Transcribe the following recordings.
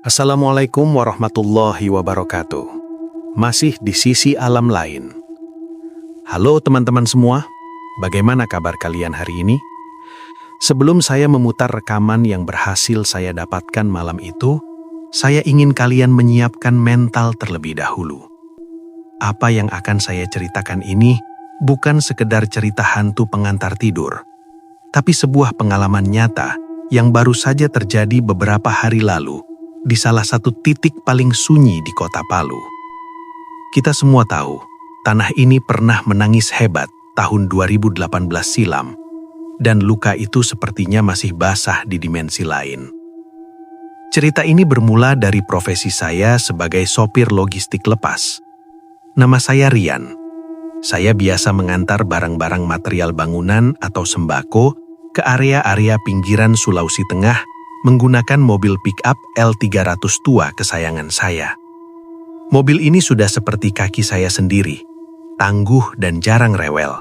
Assalamualaikum warahmatullahi wabarakatuh. Masih di sisi alam lain. Halo teman-teman semua, bagaimana kabar kalian hari ini? Sebelum saya memutar rekaman yang berhasil saya dapatkan malam itu, saya ingin kalian menyiapkan mental terlebih dahulu. Apa yang akan saya ceritakan ini bukan sekedar cerita hantu pengantar tidur, tapi sebuah pengalaman nyata yang baru saja terjadi beberapa hari lalu di salah satu titik paling sunyi di kota Palu. Kita semua tahu, tanah ini pernah menangis hebat tahun 2018 silam, dan luka itu sepertinya masih basah di dimensi lain. Cerita ini bermula dari profesi saya sebagai sopir logistik lepas. Nama saya Rian. Saya biasa mengantar barang-barang material bangunan atau sembako ke area-area pinggiran Sulawesi Tengah menggunakan mobil pick-up L300 tua kesayangan saya. Mobil ini sudah seperti kaki saya sendiri, tangguh dan jarang rewel.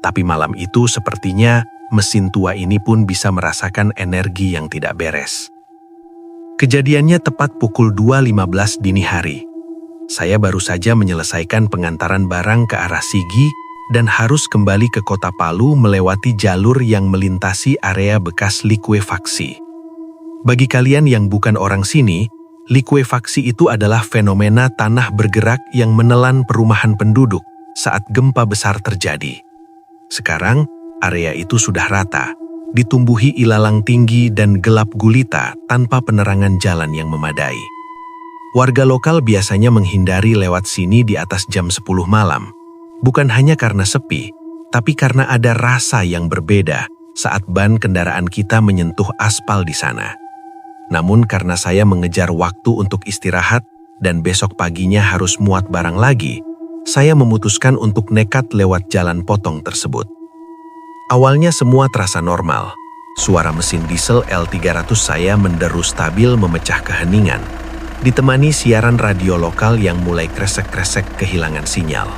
Tapi malam itu sepertinya mesin tua ini pun bisa merasakan energi yang tidak beres. Kejadiannya tepat pukul 2.15 dini hari. Saya baru saja menyelesaikan pengantaran barang ke arah Sigi dan harus kembali ke kota Palu melewati jalur yang melintasi area bekas likuifaksi. Bagi kalian yang bukan orang sini, likuifaksi itu adalah fenomena tanah bergerak yang menelan perumahan penduduk saat gempa besar terjadi. Sekarang, area itu sudah rata, ditumbuhi ilalang tinggi dan gelap gulita tanpa penerangan jalan yang memadai. Warga lokal biasanya menghindari lewat sini di atas jam 10 malam, bukan hanya karena sepi, tapi karena ada rasa yang berbeda saat ban kendaraan kita menyentuh aspal di sana. Namun karena saya mengejar waktu untuk istirahat dan besok paginya harus muat barang lagi, saya memutuskan untuk nekat lewat jalan potong tersebut. Awalnya semua terasa normal. Suara mesin diesel L300 saya menderu stabil memecah keheningan, ditemani siaran radio lokal yang mulai kresek-kresek kehilangan sinyal.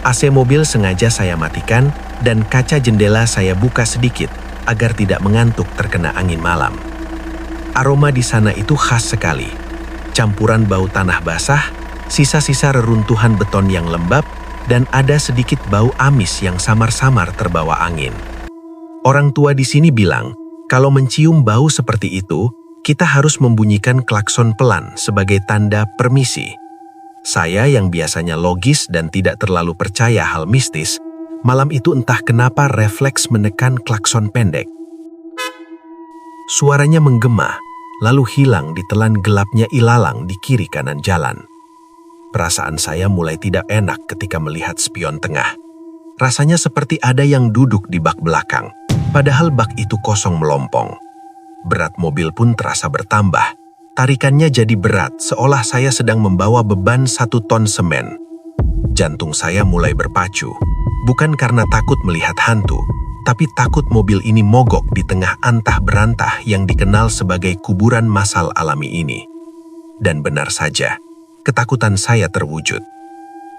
AC mobil sengaja saya matikan dan kaca jendela saya buka sedikit agar tidak mengantuk terkena angin malam. Aroma di sana itu khas sekali. Campuran bau tanah basah, sisa-sisa reruntuhan beton yang lembab, dan ada sedikit bau amis yang samar-samar terbawa angin. Orang tua di sini bilang, kalau mencium bau seperti itu, kita harus membunyikan klakson pelan sebagai tanda permisi. Saya yang biasanya logis dan tidak terlalu percaya hal mistis, malam itu entah kenapa refleks menekan klakson pendek. Suaranya menggema, lalu hilang ditelan gelapnya ilalang di kiri kanan jalan. Perasaan saya mulai tidak enak ketika melihat spion tengah. Rasanya seperti ada yang duduk di bak belakang, padahal bak itu kosong melompong. Berat mobil pun terasa bertambah. Tarikannya jadi berat, seolah saya sedang membawa beban 1 ton semen. Jantung saya mulai berpacu, bukan karena takut melihat hantu, tapi takut mobil ini mogok di tengah antah berantah yang dikenal sebagai kuburan massal alami ini. Dan benar saja, ketakutan saya terwujud.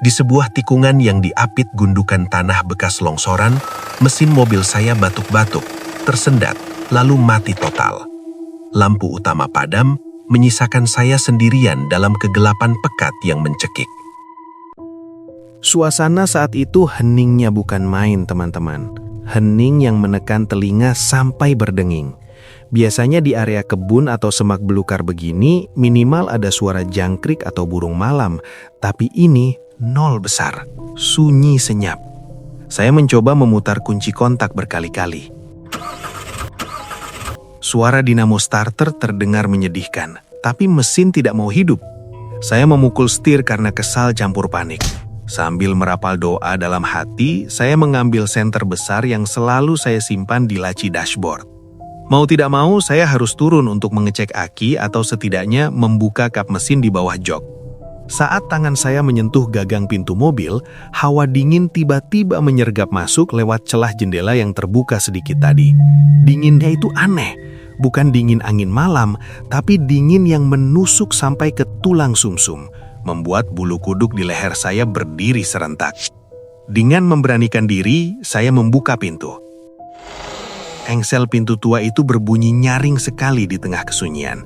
Di sebuah tikungan yang diapit gundukan tanah bekas longsoran, mesin mobil saya batuk-batuk, tersendat, lalu mati total. Lampu utama padam, menyisakan saya sendirian dalam kegelapan pekat yang mencekik. Suasana saat itu heningnya bukan main, teman-teman. Hening yang menekan telinga sampai berdenging. Biasanya di area kebun atau semak belukar begini, minimal ada suara jangkrik atau burung malam. Tapi ini nol besar, sunyi senyap. Saya mencoba memutar kunci kontak berkali-kali. Suara dinamo starter terdengar menyedihkan, tapi mesin tidak mau hidup. Saya memukul setir karena kesal campur panik. Sambil merapal doa dalam hati, saya mengambil senter besar yang selalu saya simpan di laci dashboard. Mau tidak mau, saya harus turun untuk mengecek aki atau setidaknya membuka kap mesin di bawah jok. Saat tangan saya menyentuh gagang pintu mobil, hawa dingin tiba-tiba menyergap masuk lewat celah jendela yang terbuka sedikit tadi. Dinginnya itu aneh, bukan dingin angin malam, tapi dingin yang menusuk sampai ke tulang sumsum, membuat bulu kuduk di leher saya berdiri serentak. Dengan memberanikan diri, saya membuka pintu. Engsel pintu tua itu berbunyi nyaring sekali di tengah kesunyian.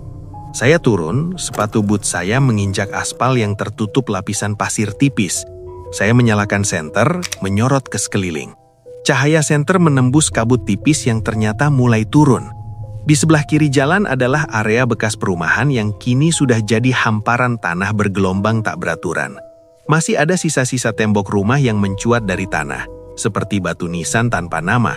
Saya turun, sepatu boot saya menginjak aspal yang tertutup lapisan pasir tipis. Saya menyalakan senter, menyorot ke sekeliling. Cahaya senter menembus kabut tipis yang ternyata mulai turun. Di sebelah kiri jalan adalah area bekas perumahan yang kini sudah jadi hamparan tanah bergelombang tak beraturan. Masih ada sisa-sisa tembok rumah yang mencuat dari tanah, seperti batu nisan tanpa nama.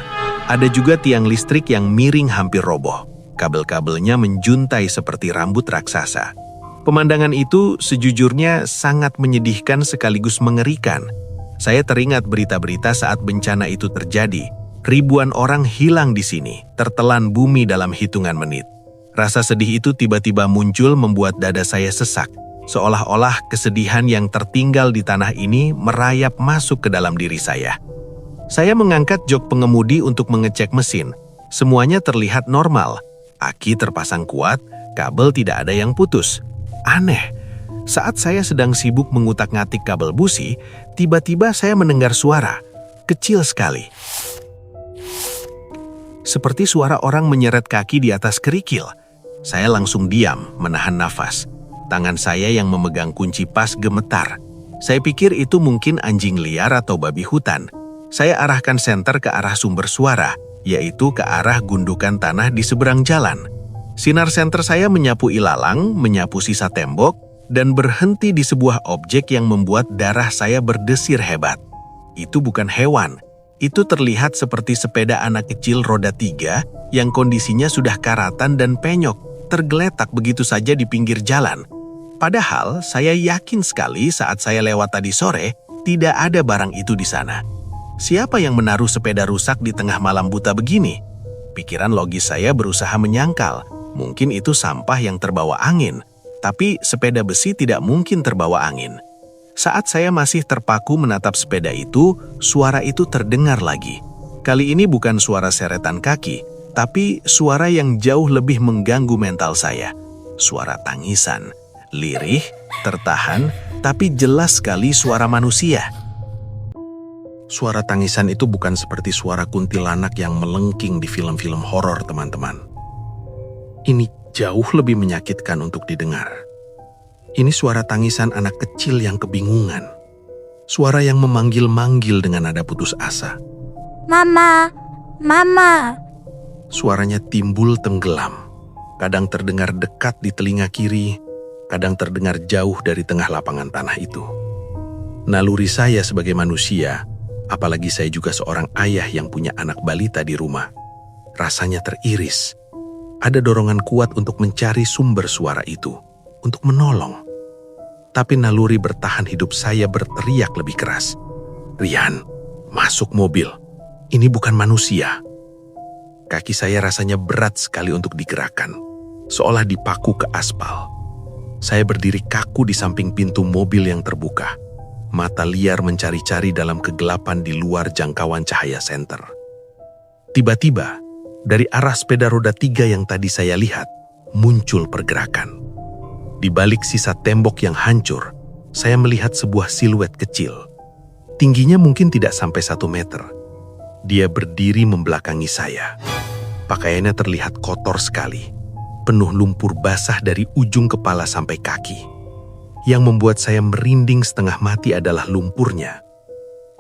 Ada juga tiang listrik yang miring hampir roboh. Kabel-kabelnya menjuntai seperti rambut raksasa. Pemandangan itu sejujurnya sangat menyedihkan sekaligus mengerikan. Saya teringat berita-berita saat bencana itu terjadi. Ribuan orang hilang di sini, tertelan bumi dalam hitungan menit. Rasa sedih itu tiba-tiba muncul membuat dada saya sesak. Seolah-olah kesedihan yang tertinggal di tanah ini merayap masuk ke dalam diri saya. Saya mengangkat jok pengemudi untuk mengecek mesin. Semuanya terlihat normal. Aki terpasang kuat, kabel tidak ada yang putus. Aneh, saat saya sedang sibuk mengutak-ngatik kabel busi, tiba-tiba saya mendengar suara, kecil sekali. Seperti suara orang menyeret kaki di atas kerikil. Saya langsung diam, menahan nafas. Tangan saya yang memegang kunci pas gemetar. Saya pikir itu mungkin anjing liar atau babi hutan. Saya arahkan senter ke arah sumber suara, yaitu ke arah gundukan tanah di seberang jalan. Sinar senter saya menyapu ilalang, menyapu sisa tembok, dan berhenti di sebuah objek yang membuat darah saya berdesir hebat. Itu bukan hewan. Itu terlihat seperti sepeda anak kecil roda 3 yang kondisinya sudah karatan dan penyok, tergeletak begitu saja di pinggir jalan. Padahal saya yakin sekali saat saya lewat tadi sore, tidak ada barang itu di sana. Siapa yang menaruh sepeda rusak di tengah malam buta begini? Pikiran logis saya berusaha menyangkal. Mungkin itu sampah yang terbawa angin. Tapi sepeda besi tidak mungkin terbawa angin. Saat saya masih terpaku menatap sepeda itu, suara itu terdengar lagi. Kali ini bukan suara seretan kaki, tapi suara yang jauh lebih mengganggu mental saya. Suara tangisan, lirih, tertahan, tapi jelas sekali suara manusia. Suara tangisan itu bukan seperti suara kuntilanak yang melengking di film-film horor, teman-teman. Ini jauh lebih menyakitkan untuk didengar. Ini suara tangisan anak kecil yang kebingungan. Suara yang memanggil-manggil dengan nada putus asa. Mama, Mama. Suaranya timbul tenggelam. Kadang terdengar dekat di telinga kiri, kadang terdengar jauh dari tengah lapangan tanah itu. Naluri saya sebagai manusia, apalagi saya juga seorang ayah yang punya anak balita di rumah, rasanya teriris. Ada dorongan kuat untuk mencari sumber suara itu, untuk menolong. Tapi naluri bertahan hidup saya berteriak lebih keras. Rian, masuk mobil. Ini bukan manusia. Kaki saya rasanya berat sekali untuk digerakkan, seolah dipaku ke aspal. Saya berdiri kaku di samping pintu mobil yang terbuka. Mata liar mencari-cari dalam kegelapan di luar jangkauan cahaya senter. Tiba-tiba, dari arah sepeda roda 3 yang tadi saya lihat, muncul pergerakan. Di balik sisa tembok yang hancur, saya melihat sebuah siluet kecil. Tingginya mungkin tidak sampai 1 meter. Dia berdiri membelakangi saya. Pakaiannya terlihat kotor sekali, penuh lumpur basah dari ujung kepala sampai kaki. Yang membuat saya merinding setengah mati adalah lumpurnya.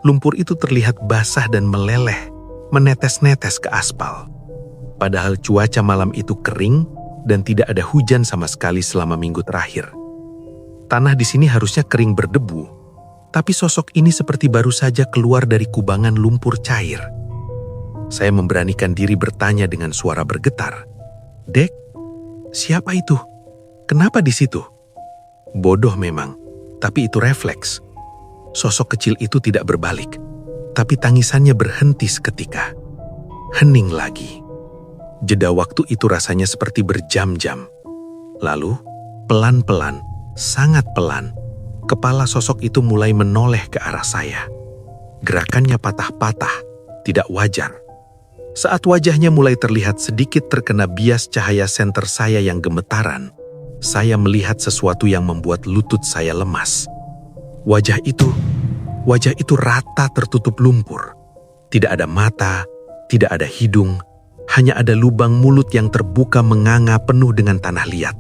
Lumpur itu terlihat basah dan meleleh, menetes-netes ke aspal. Padahal cuaca malam itu kering dan tidak ada hujan sama sekali selama minggu terakhir. Tanah di sini harusnya kering berdebu, tapi sosok ini seperti baru saja keluar dari kubangan lumpur cair. Saya memberanikan diri bertanya dengan suara bergetar. Dek, siapa itu? Kenapa di situ? Bodoh memang, tapi itu refleks. Sosok kecil itu tidak berbalik, tapi tangisannya berhenti seketika. Hening lagi. Jeda waktu itu rasanya seperti berjam-jam. Lalu, pelan-pelan, sangat pelan, kepala sosok itu mulai menoleh ke arah saya. Gerakannya patah-patah, tidak wajar. Saat wajahnya mulai terlihat sedikit terkena bias cahaya senter saya yang gemetaran, saya melihat sesuatu yang membuat lutut saya lemas. Wajah itu rata tertutup lumpur. Tidak ada mata, tidak ada hidung, hanya ada lubang mulut yang terbuka menganga penuh dengan tanah liat.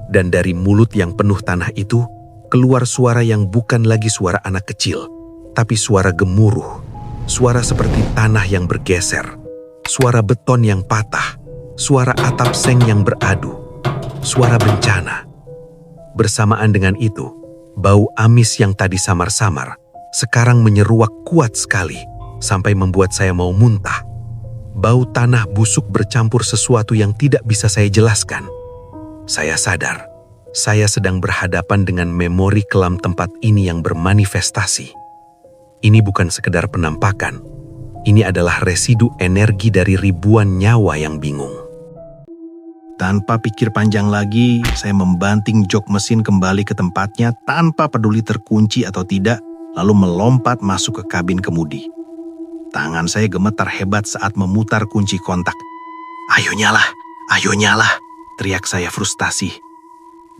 Dan dari mulut yang penuh tanah itu, keluar suara yang bukan lagi suara anak kecil, tapi suara gemuruh. Suara seperti tanah yang bergeser, suara beton yang patah, suara atap seng yang beradu, suara bencana. Bersamaan dengan itu, bau amis yang tadi samar-samar, sekarang menyeruak kuat sekali, sampai membuat saya mau muntah. Bau tanah busuk bercampur sesuatu yang tidak bisa saya jelaskan. Saya sadar, saya sedang berhadapan dengan memori kelam tempat ini yang bermanifestasi. Ini bukan sekedar penampakan, ini adalah residu energi dari ribuan nyawa yang bingung. Tanpa pikir panjang lagi, saya membanting jok mesin kembali ke tempatnya tanpa peduli terkunci atau tidak, lalu melompat masuk ke kabin kemudi. Tangan saya gemetar hebat saat memutar kunci kontak. Ayo nyala, teriak saya frustasi.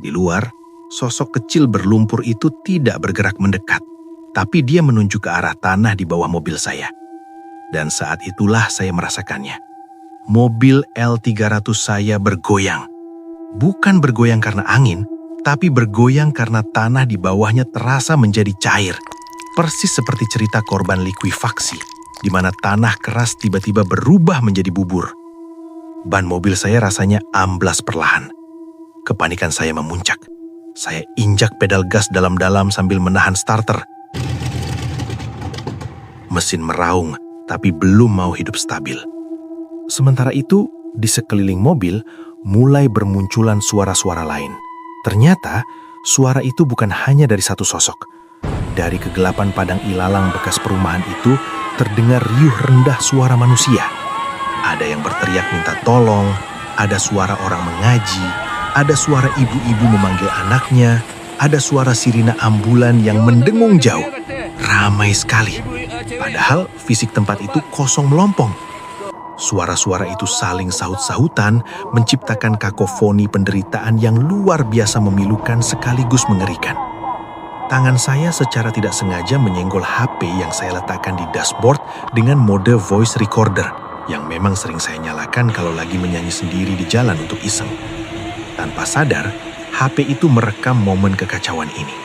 Di luar, sosok kecil berlumpur itu tidak bergerak mendekat, tapi dia menuju ke arah tanah di bawah mobil saya. Dan saat itulah saya merasakannya. Mobil L300 saya bergoyang. Bukan bergoyang karena angin, tapi bergoyang karena tanah di bawahnya terasa menjadi cair. Persis seperti cerita korban likuifaksi, di mana tanah keras tiba-tiba berubah menjadi bubur. Ban mobil saya rasanya amblas perlahan. Kepanikan saya memuncak. Saya injak pedal gas dalam-dalam sambil menahan starter. Mesin meraung, tapi belum mau hidup stabil. Sementara itu, di sekeliling mobil mulai bermunculan suara-suara lain. Ternyata, suara itu bukan hanya dari satu sosok. Dari kegelapan padang ilalang bekas perumahan itu, terdengar riuh rendah suara manusia. Ada yang berteriak minta tolong, ada suara orang mengaji, ada suara ibu-ibu memanggil anaknya, ada suara sirina ambulan yang mendengung jauh. Ramai sekali. Padahal fisik tempat itu kosong melompong. Suara-suara itu saling sahut-sahutan, menciptakan kakofoni penderitaan yang luar biasa memilukan sekaligus mengerikan. Tangan saya secara tidak sengaja menyenggol HP yang saya letakkan di dashboard dengan mode voice recorder, yang memang sering saya nyalakan kalau lagi menyanyi sendiri di jalan untuk iseng. Tanpa sadar, HP itu merekam momen kekacauan ini.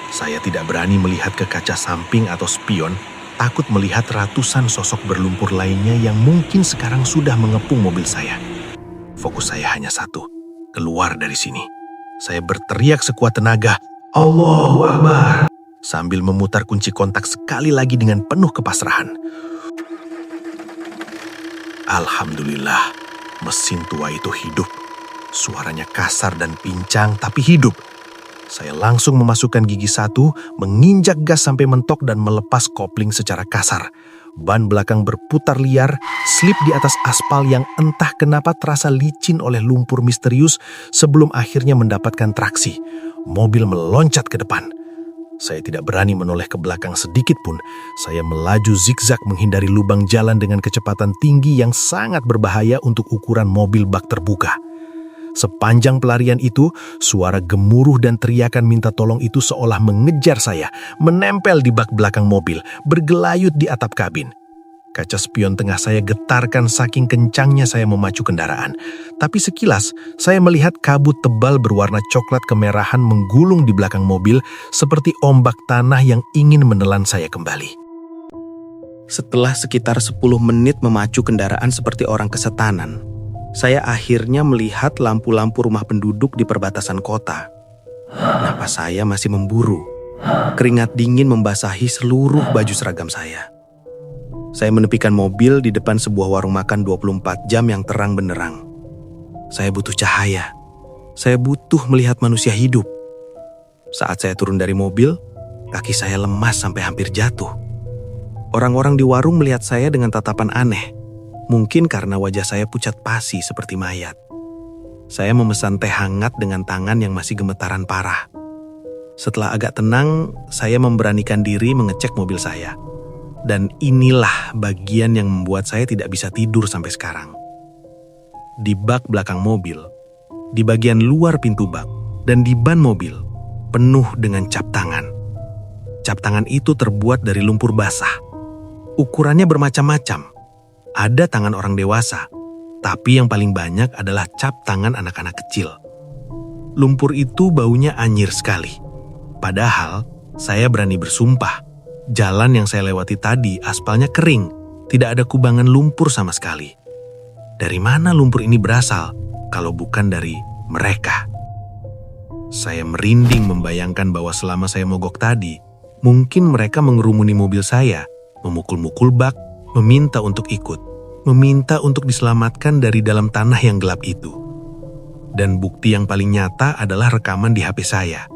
Saya tidak berani melihat ke kaca samping atau spion, takut melihat ratusan sosok berlumpur lainnya yang mungkin sekarang sudah mengepung mobil saya. Fokus saya hanya satu, keluar dari sini. Saya berteriak sekuat tenaga, Allahu Akbar, sambil memutar kunci kontak sekali lagi dengan penuh kepasrahan. Alhamdulillah, mesin tua itu hidup. Suaranya kasar dan pincang, tapi hidup. Saya langsung memasukkan gigi satu, menginjak gas sampai mentok dan melepas kopling secara kasar. Ban belakang berputar liar, slip di atas aspal yang entah kenapa terasa licin oleh lumpur misterius sebelum akhirnya mendapatkan traksi. Mobil meloncat ke depan. Saya tidak berani menoleh ke belakang sedikit pun. Saya melaju zigzag menghindari lubang jalan dengan kecepatan tinggi yang sangat berbahaya untuk ukuran mobil bak terbuka. Sepanjang pelarian itu, suara gemuruh dan teriakan minta tolong itu seolah mengejar saya, menempel di bak belakang mobil, bergelayut di atap kabin. Kaca spion tengah saya getarkan saking kencangnya saya memacu kendaraan. Tapi sekilas, saya melihat kabut tebal berwarna coklat kemerahan menggulung di belakang mobil seperti ombak tanah yang ingin menelan saya kembali. Setelah sekitar 10 menit memacu kendaraan seperti orang kesetanan, saya akhirnya melihat lampu-lampu rumah penduduk di perbatasan kota. Napas saya masih memburu. Keringat dingin membasahi seluruh baju seragam saya. Saya menepikan mobil di depan sebuah warung makan 24 jam yang terang benderang. Saya butuh cahaya. Saya butuh melihat manusia hidup. Saat saya turun dari mobil, kaki saya lemas sampai hampir jatuh. Orang-orang di warung melihat saya dengan tatapan aneh. Mungkin karena wajah saya pucat pasi seperti mayat. Saya memesan teh hangat dengan tangan yang masih gemetaran parah. Setelah agak tenang, saya memberanikan diri mengecek mobil saya. Dan inilah bagian yang membuat saya tidak bisa tidur sampai sekarang. Di bak belakang mobil, di bagian luar pintu bak, dan di ban mobil, penuh dengan cap tangan. Cap tangan itu terbuat dari lumpur basah. Ukurannya bermacam-macam. Ada tangan orang dewasa, tapi yang paling banyak adalah cap tangan anak-anak kecil. lumpur itu baunya anyir sekali. Padahal saya berani bersumpah, jalan yang saya lewati tadi aspalnya kering, tidak ada kubangan lumpur sama sekali. Dari mana lumpur ini berasal kalau bukan dari mereka? Saya merinding membayangkan bahwa selama saya mogok tadi, mungkin mereka mengerumuni mobil saya, memukul-mukul bak, meminta untuk ikut, meminta untuk diselamatkan dari dalam tanah yang gelap itu. Dan bukti yang paling nyata adalah rekaman di HP saya.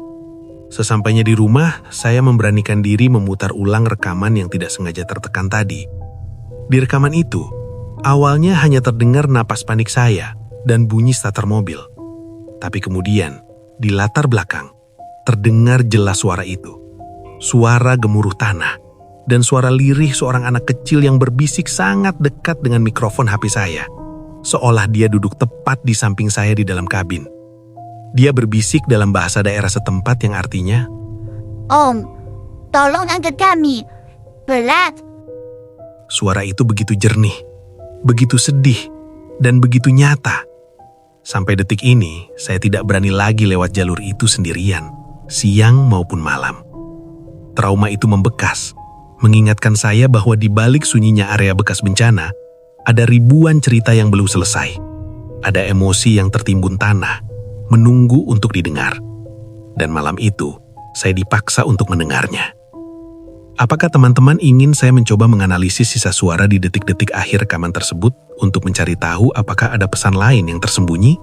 Sesampainya di rumah, saya memberanikan diri memutar ulang rekaman yang tidak sengaja tertekan tadi. Di rekaman itu, awalnya hanya terdengar napas panik saya dan bunyi starter mobil. Tapi kemudian, di latar belakang, terdengar jelas suara itu. Suara gemuruh tanah dan suara lirih seorang anak kecil yang berbisik sangat dekat dengan mikrofon HP saya. Seolah dia duduk tepat di samping saya di dalam kabin. Dia berbisik dalam bahasa daerah setempat yang artinya, Om, tolong angkat kami. Berat. suara itu begitu jernih, begitu sedih, dan begitu nyata. Sampai detik ini, saya tidak berani lagi lewat jalur itu sendirian, siang maupun malam. Trauma itu membekas, mengingatkan saya bahwa di balik sunyinya area bekas bencana, ada ribuan cerita yang belum selesai. Ada emosi yang tertimbun tanah, menunggu untuk didengar. Dan malam itu, saya dipaksa untuk mendengarnya. Apakah teman-teman ingin saya mencoba menganalisis sisa suara di detik-detik akhir rekaman tersebut untuk mencari tahu apakah ada pesan lain yang tersembunyi?